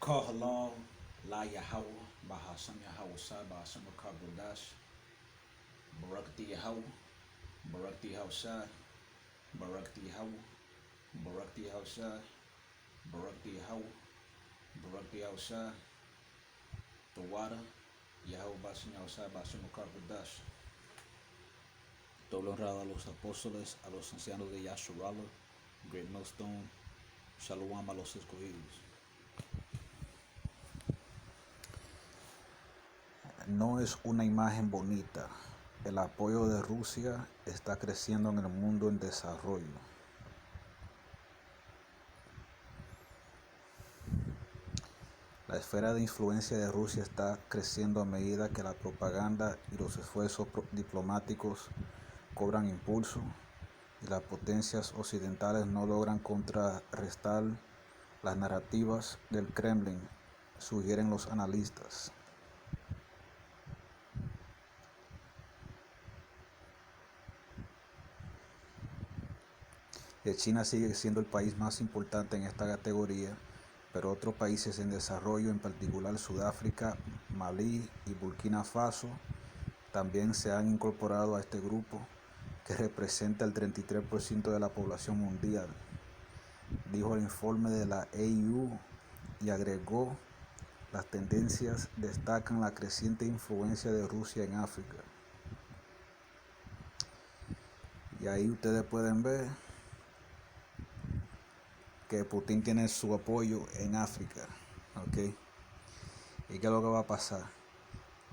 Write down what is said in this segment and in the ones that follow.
Kohalal, La Yahweh, Bahasam Yahawasai, Bahasam Kabudash, Barakti Yahweh, Barakti Hausai, Barakti Yahweh, Barakti Hausai, Barakti Yahweh, Barakti Hausai, Tawada, Yahweh Basam Yahawasai, Bahasam Kabudash. Doble honrado a los apóstoles, a los ancianos de Yasharala, Great Millstone, Shalom a los escogidos. No es una imagen bonita. El apoyo de Rusia está creciendo en el mundo en desarrollo. La esfera de influencia de Rusia está creciendo a medida que la propaganda y los esfuerzos diplomáticos cobran impulso y las potencias occidentales no logran contrarrestar las narrativas del Kremlin, sugieren los analistas. China sigue siendo el país más importante en esta categoría, pero otros países en desarrollo, en particular Sudáfrica, Malí y Burkina Faso, también se han incorporado a este grupo, que representa el 33% de la población mundial, dijo el informe de la EE.UU, y agregó: las tendencias destacan la creciente influencia de Rusia en África. Y ahí ustedes pueden ver que Putin tiene su apoyo en África, ¿ok? ¿Y qué es lo que va a pasar?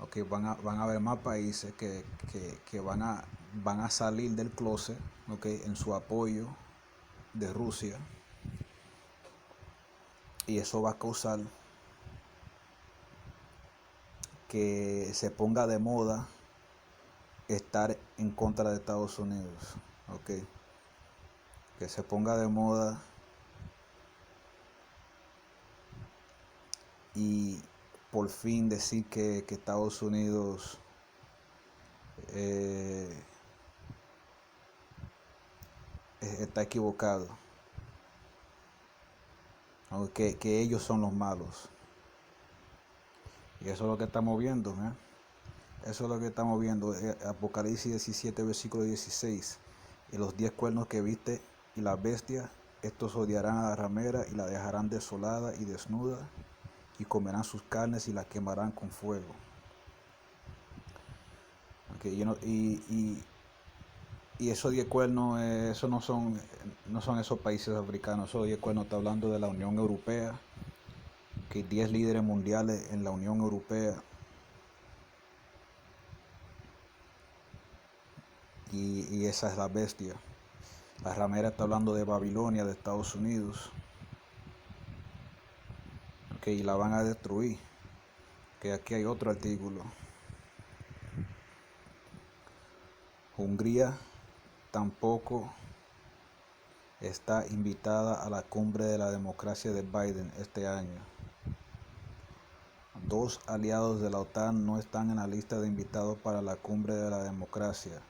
Okay, van a haber más países que van a salir del clóset, okay, en su apoyo de Rusia, y eso va a causar que se ponga de moda estar en contra de Estados Unidos, okay, que se ponga de moda y por fin decir que Estados Unidos está equivocado, que ellos son los malos. Y eso es lo que estamos viendo, ¿eh? Eso es lo que estamos viendo. Apocalipsis 17, versículo 16. Y los 10 cuernos que viste y la bestia, estos odiarán a la ramera y la dejarán desolada y desnuda, y comerán sus carnes y la quemarán con fuego. Okay, y esos 10 cuernos, eso no son esos países africanos. Esos 10 cuernos está hablando de la Unión Europea, que 10 líderes mundiales en la Unión Europea. Y esa es la bestia. La ramera está hablando de Babilonia, de Estados Unidos. Y la van a destruir. Que aquí hay otro artículo. Hungría tampoco está invitada a la cumbre de la democracia de Biden este año. 2 aliados de la OTAN no están en la lista de invitados para la cumbre de la democracia,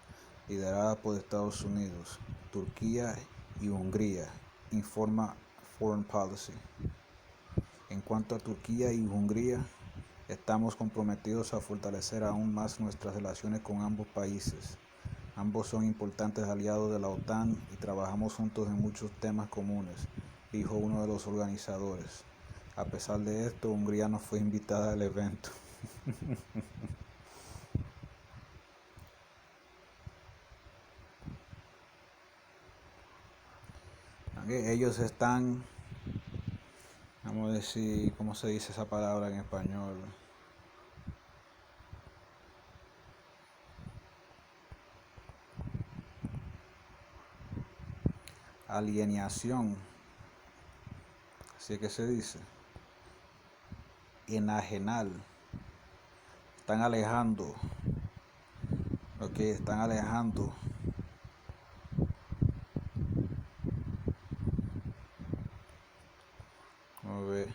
liderada por Estados Unidos, Turquía y Hungría, informa Foreign Policy. En cuanto a Turquía y Hungría, estamos comprometidos a fortalecer aún más nuestras relaciones con ambos países. Ambos son importantes aliados de la OTAN y trabajamos juntos en muchos temas comunes, dijo uno de los organizadores. A pesar de esto, Hungría no fue invitada al evento. Ellos están, vamos a decir, ¿cómo se dice esa palabra en español? Alienación, así que se dice. Enajenar, están alejando, están alejando a ver.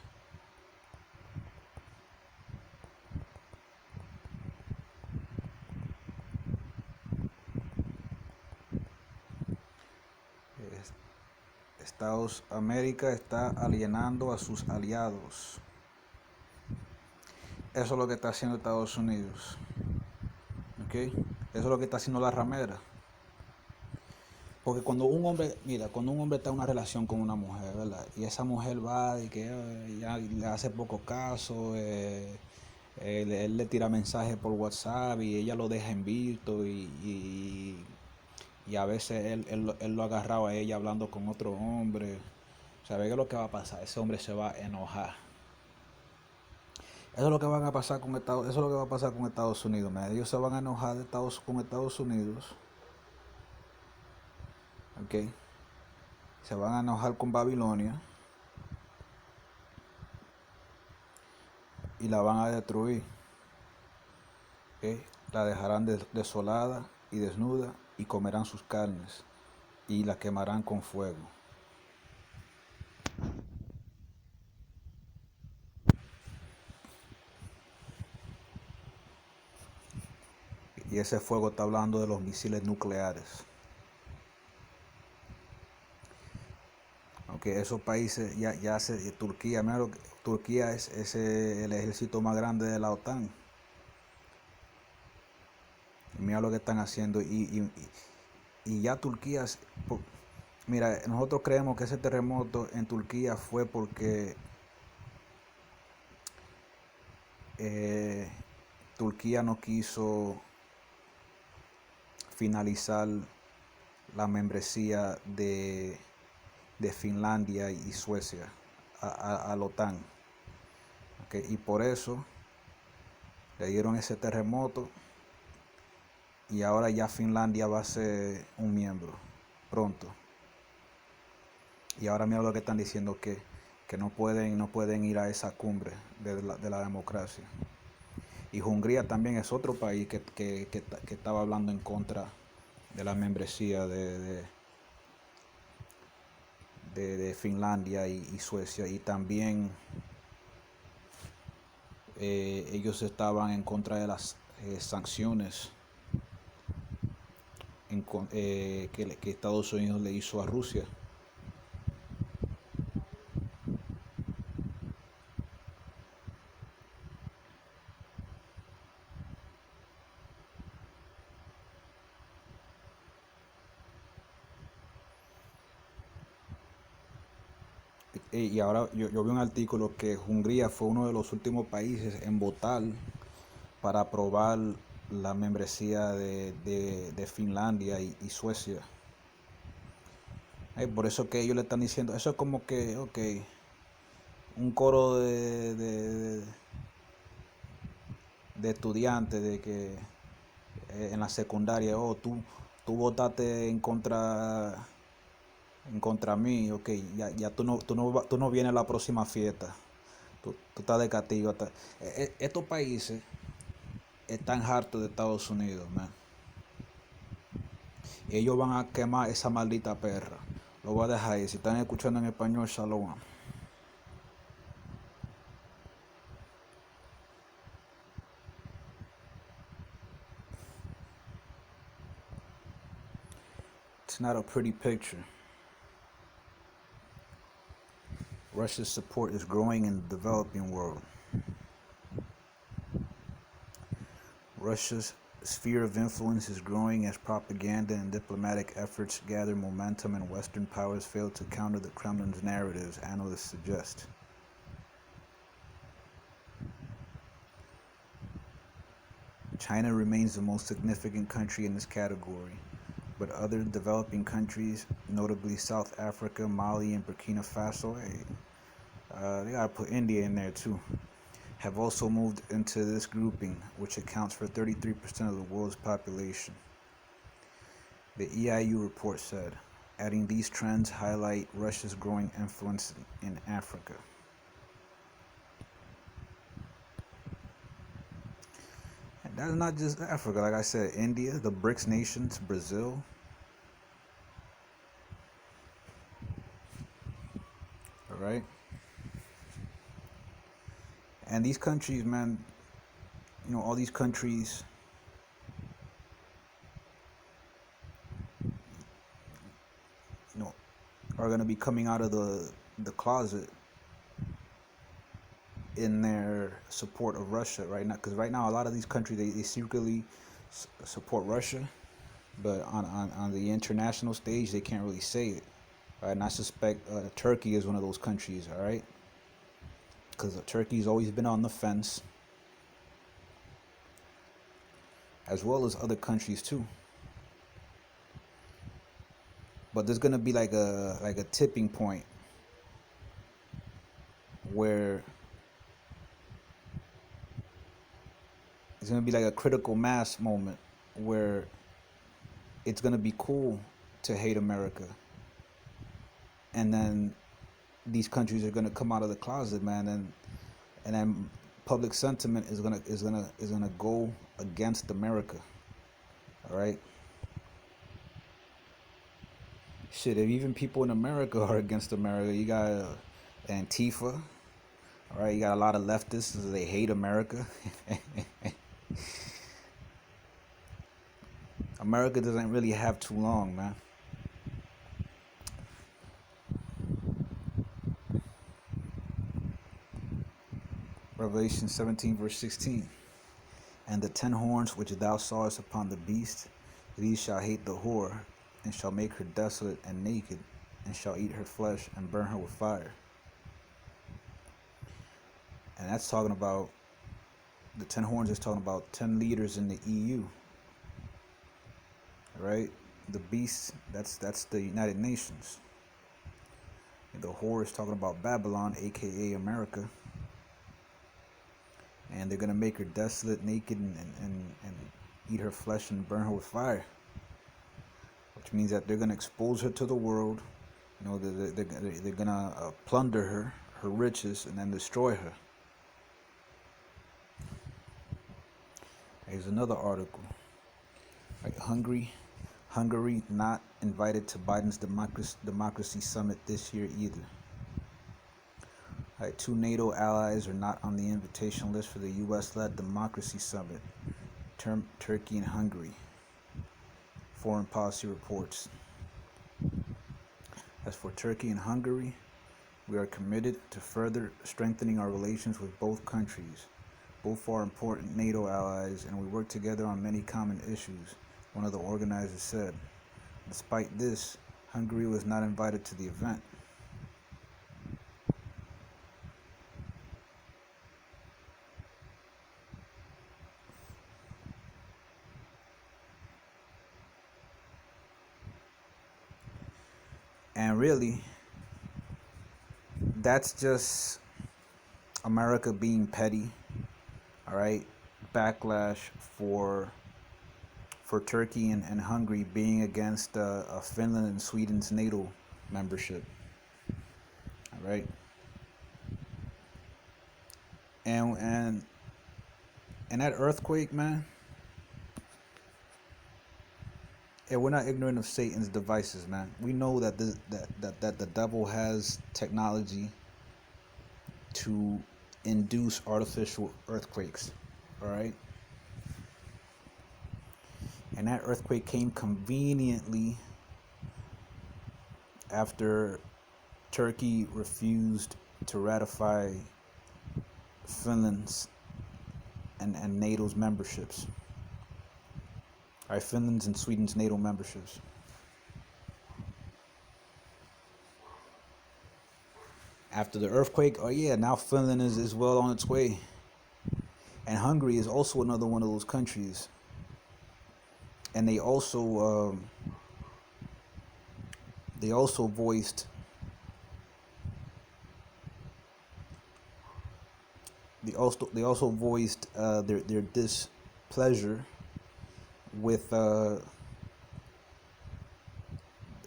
Estados América está alienando a sus aliados. Eso es lo que está haciendo Estados Unidos. ¿Ok? Eso es lo que está haciendo la ramera. Porque cuando un hombre, mira, cuando un hombre está en una relación con una mujer, ¿verdad? Y esa mujer va y que ya le hace poco caso, él le tira mensajes por WhatsApp y ella lo deja en visto y a veces él lo agarraba a ella hablando con otro hombre. ¿Sabe qué es lo que va a pasar? Ese hombre se va a enojar. Eso es lo que van a pasar con Estados, eso es lo que va a pasar con Estados Unidos, man. Ellos se van a enojar con Estados Unidos, ¿ok? Se van a enojar con Babilonia y la van a destruir, ¿ok? La dejarán desolada y desnuda y comerán sus carnes y la quemarán con fuego. Y ese fuego está hablando de los misiles nucleares. Aunque esos países Turquía, mira Turquía es el ejército más grande de la OTAN. Y mira lo que están haciendo. Y ya Turquía, mira, nosotros creemos que ese terremoto en Turquía fue porque Turquía no quiso finalizar la membresía de Finlandia y Suecia a la OTAN. ¿Okay? Y por eso le dieron ese terremoto y ahora ya Finlandia va a ser un miembro pronto. Y ahora mira lo que están diciendo, que no pueden ir a esa cumbre de la democracia. Y Hungría también es otro país que estaba hablando en contra de la membresía de Finlandia y Suecia. Y también ellos estaban en contra de las sanciones que Estados Unidos le hizo a Rusia. Y ahora yo vi un artículo que Hungría fue uno de los últimos países en votar para aprobar la membresía de Finlandia y Suecia. Por eso que ellos le están diciendo, eso es como que, ok, un coro de estudiantes de que en la secundaria, tú votaste en contra mí, ok, ya tú no vienes a la próxima fiesta, tú estás de castigo. Estos países están hartos de Estados Unidos, man. Y ellos van a quemar esa maldita perra. Lo voy a dejar ahí. Si están escuchando en español, shalom. It's not a pretty picture. Russia's support is growing in the developing world. Russia's sphere of influence is growing as propaganda and diplomatic efforts gather momentum and Western powers fail to counter the Kremlin's narratives, analysts suggest. China remains the most significant country in this category, but other developing countries, notably South Africa, Mali, and Burkina Faso, they gotta put India in there too, have also moved into this grouping, which accounts for 33% of the world's population. The EE.UU report said, adding these trends highlight Russia's growing influence in Africa. And that's not just Africa, like I said, India, the BRICS nations, Brazil. All right. And these countries, man, all these countries, are going to be coming out of the closet in their support of Russia right now, because right now a lot of these countries they secretly support Russia, but on the international stage they can't really say it. Right? And I suspect Turkey is one of those countries. All right, because Turkey's always been on the fence, as well as other countries too. But there's gonna be like a tipping point where it's gonna be like a critical mass moment where it's gonna be cool to hate America, and then these countries are gonna come out of the closet, man, and then public sentiment is gonna go against America. All right. Shit, if even people in America are against America, you got Antifa. All right, you got a lot of leftists. They hate America. America doesn't really have too long, man. Revelation 17 verse 16. And the 10 horns which thou sawest upon the beast, these shall hate the whore, and shall make her desolate and naked, and shall eat her flesh and burn her with fire. And that's talking about, the 10 horns is talking about 10 leaders in the EU. Right? The beast, that's the United Nations. And the whore is talking about Babylon, aka America. And they're gonna make her desolate, naked, and eat her flesh and burn her with fire. Which means that they're gonna expose her to the world. You know, they're gonna plunder her riches, and then destroy her. Here's another article. Right, Hungary not invited to Biden's democracy summit this year either. Right, 2 NATO allies are not on the invitation list for the U.S.-led democracy summit. Turkey and Hungary. Foreign policy reports. As for Turkey and Hungary, we are committed to further strengthening our relations with both countries. Both are important NATO allies, and we work together on many common issues, one of the organizers said. Despite this, Hungary was not invited to the event. And really, that's just America being petty. All right, backlash for Turkey and Hungary being against Finland and Sweden's NATO membership. All right, and that earthquake, man. Yeah, we're not ignorant of Satan's devices, man. We know that the devil has technology to induce artificial earthquakes. All right. And that earthquake came conveniently after Turkey refused to ratify Finland's and NATO's memberships. All right, Finland's and Sweden's NATO memberships. After the earthquake, oh yeah, now Finland is well on its way. And Hungary is also another one of those countries. And they also voiced their displeasure with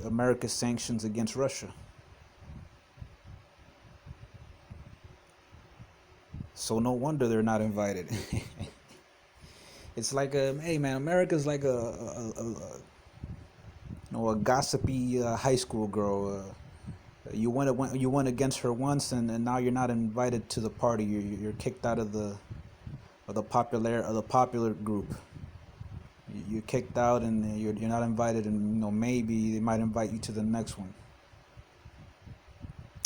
America's sanctions against Russia. So no wonder they're not invited. It's like hey man, America's like a gossipy high school girl. You went against her once, and now you're not invited to the party. You're kicked out of the popular group. You're kicked out, and you're not invited, and maybe they might invite you to the next one.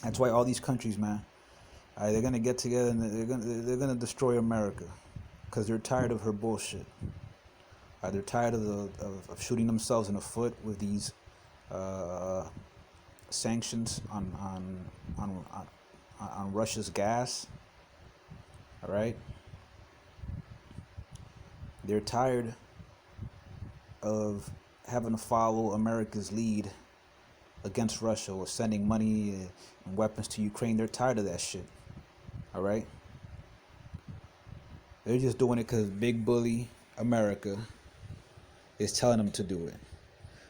That's why all these countries, man, They're gonna get together and they're gonna destroy America, because they're tired of her bullshit. They're tired of shooting themselves in the foot with these sanctions on Russia's gas. All right. They're tired of having to follow America's lead against Russia or sending money and weapons to Ukraine. They're tired of that shit. All right. They're just doing it because Big Bully America is telling them to do it.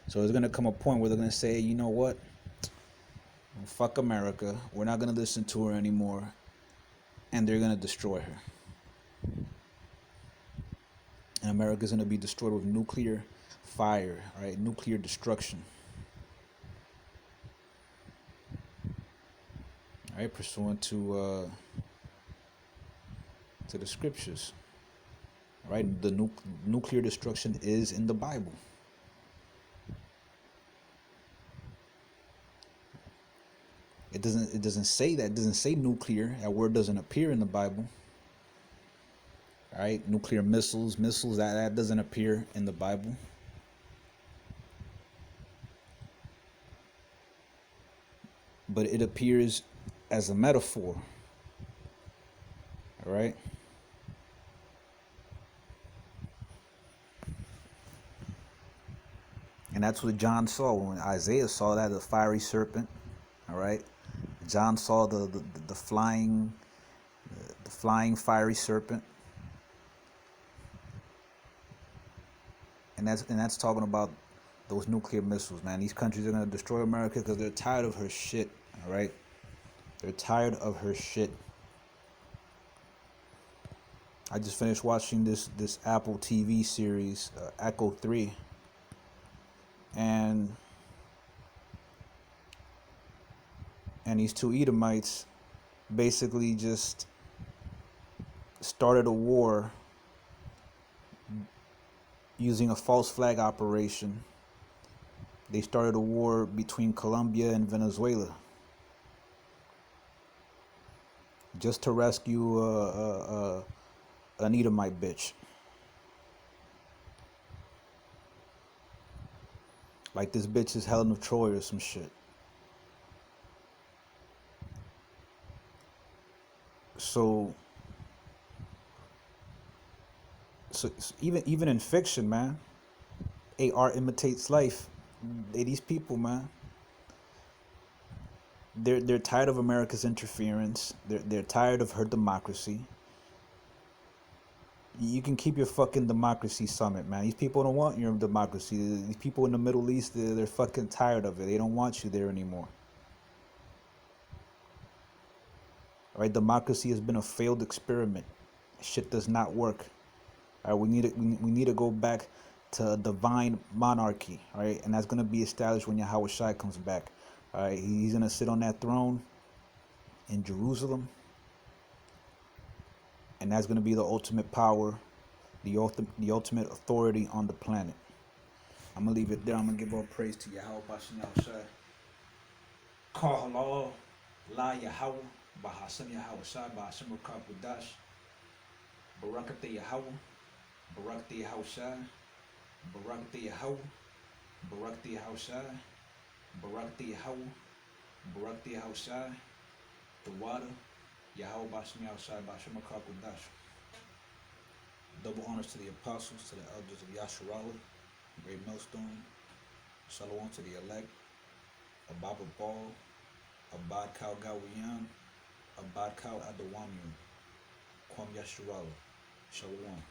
So there's gonna come a point where they're gonna say, you know what? Fuck America. We're not gonna listen to her anymore, and they're gonna destroy her. And America's gonna be destroyed with nuclear fire, right? Nuclear destruction. Right, pursuant to the scriptures. Right, the nuclear destruction is in the Bible. It doesn't say that. It doesn't say nuclear. That word doesn't appear in the Bible. Right, nuclear missiles, that doesn't appear in the Bible. But it appears as a metaphor. All right. And that's what John saw when Isaiah saw that, the fiery serpent. All right. John saw the flying fiery serpent. And that's talking about those nuclear missiles, man. These countries are gonna destroy America because they're tired of her shit. All right. They're tired of her shit. I just finished watching this Apple TV series, Echo 3. And these two Edomites basically just started a war using a false flag operation. They started a war between Colombia and Venezuela just to rescue an Edomite bitch. Like this bitch is Helen of Troy or some shit. So even in fiction, man, art imitates life. These people, man, they're tired of America's interference. They're tired of her democracy. You can keep your fucking democracy summit, man. These people don't want your democracy. These people in the Middle East, they're fucking tired of it. They don't want you there anymore. All right, democracy has been a failed experiment. Shit does not work. All right, we need to go back to a divine monarchy. All right, and that's gonna be established when Yahweh Shai comes back. All right, he's gonna sit on that throne in Jerusalem. And that's going to be the ultimate power, the ultimate authority on the planet. I'm going to leave it there. I'm going to give all praise to Yahweh Bashem Yahushai. Call halal, la Yahweh, Bahashem Yahushai, Bahashem Rakabudash, Barakate Yahweh, Barakate Yahushai, Barakate Yahweh, Barakate Yahushai, Barakate Yahweh, Barakate Yahushai, the water. Yahweh Bashem Yahushai Bashem Rakabudash. Double honors to the apostles, to the elders of Yasharala, Great Millstone. Shalom to the elect, Ababa Ball, Abad Kal Gawiyan, Abad Kal Adawamyun, Kwam Yasharala. Shalom.